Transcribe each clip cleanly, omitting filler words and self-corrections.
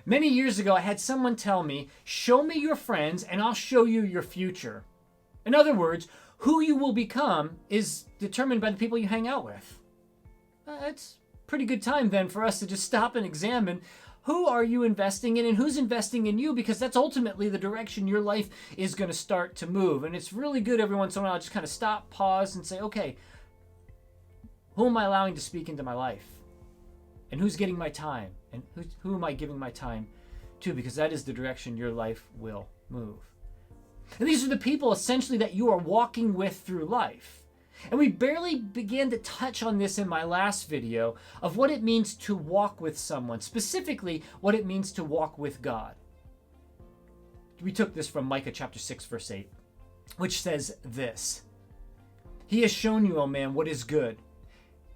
Many years ago, I had someone tell me, show me your friends and I'll show you your future. In other words, who you will become is determined by the people you hang out with. It's a pretty good time then for us to just stop and examine who are you investing in and who's investing in you, because that's ultimately the direction your life is going to start to move. And it's really good every once in a while to just kind of stop, pause, and say, okay, who am I allowing to speak into my life? And who's getting my time? And who am I giving my time to? Because that is the direction your life will move. And these are the people essentially that you are walking with through life. And we barely began to touch on this in my last video of what it means to walk with someone, specifically what it means to walk with God. We took this from Micah chapter 6, verse 8, which says this: He has shown you, O man, what is good.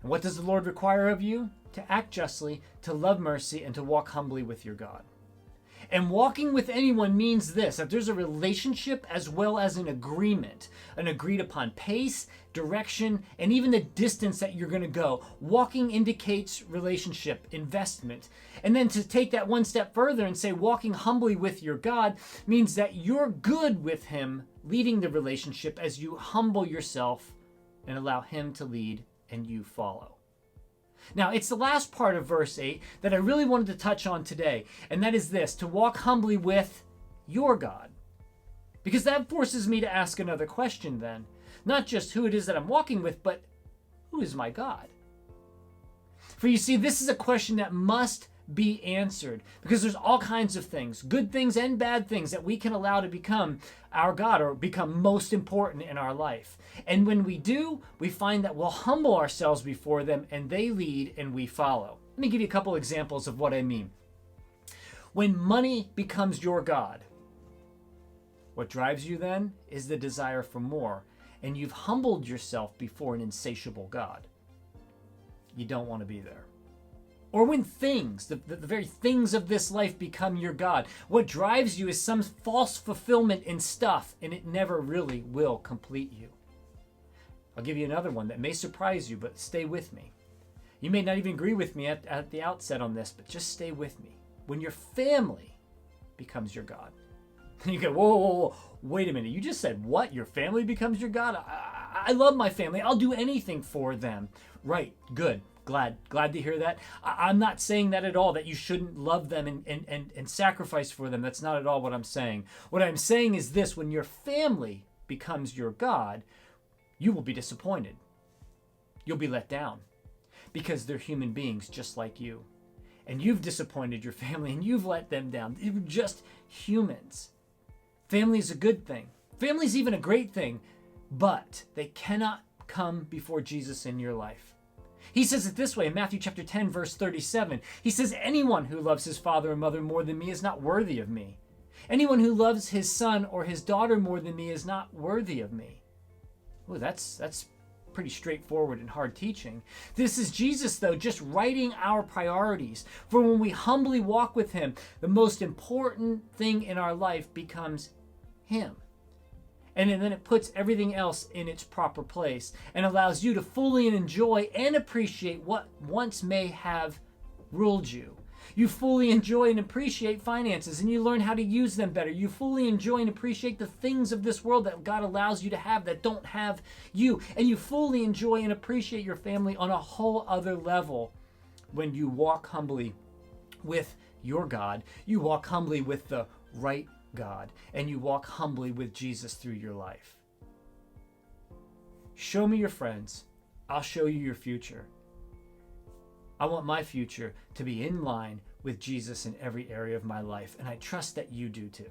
And what does the Lord require of you? To act justly, to love mercy, and to walk humbly with your God. And walking with anyone means this, that there's a relationship as well as an agreement, an agreed upon pace, direction, and even the distance that you're going to go. Walking indicates relationship, investment. And then to take that one step further and say walking humbly with your God means that you're good with Him leading the relationship as you humble yourself and allow Him to lead and you follow. Now, it's the last part of verse 8 that I really wanted to touch on today, and that is this: to walk humbly with your God. Because that forces me to ask another question then. Not just who it is that I'm walking with, but who is my God? For you see, this is a question that must be answered, because there's all kinds of things, good things and bad things, that we can allow to become our God or become most important in our life. And when we do, we find that we'll humble ourselves before them and they lead and we follow. Let me give you a couple examples of what I mean. When money becomes your God, what drives you then is the desire for more, and you've humbled yourself before an insatiable God. You don't want to be there. Or when things, the very things of this life become your God, what drives you is some false fulfillment in stuff, and it never really will complete you. I'll give you another one that may surprise you, but stay with me. You may not even agree with me at the outset on this, but just stay with me. When your family becomes your God. And you go, whoa, wait a minute. You just said what? Your family becomes your God? I love my family. I'll do anything for them. Right, good. Glad to hear that. I'm not saying that at all, that you shouldn't love them and sacrifice for them. That's not at all what I'm saying. What I'm saying is this: when your family becomes your God, you will be disappointed. You'll be let down because they're human beings just like you. And you've disappointed your family and you've let them down. They're just humans. Family is a good thing. Family is even a great thing, but they cannot come before Jesus in your life. He says it this way in Matthew chapter 10, verse 37. He says, anyone who loves his father or mother more than me is not worthy of me. Anyone who loves his son or his daughter more than me is not worthy of me. Oh, that's pretty straightforward and hard teaching. This is Jesus, though, just writing our priorities. For when we humbly walk with him, the most important thing in our life becomes him. And then it puts everything else in its proper place and allows you to fully enjoy and appreciate what once may have ruled you. You fully enjoy and appreciate finances, and you learn how to use them better. You fully enjoy and appreciate the things of this world that God allows you to have that don't have you. And you fully enjoy and appreciate your family on a whole other level when you walk humbly with your God. You walk humbly with the right God, and you walk humbly with Jesus through your life. Show me your friends. I'll show you your future. I want my future to be in line with Jesus in every area of my life, and I trust that you do too.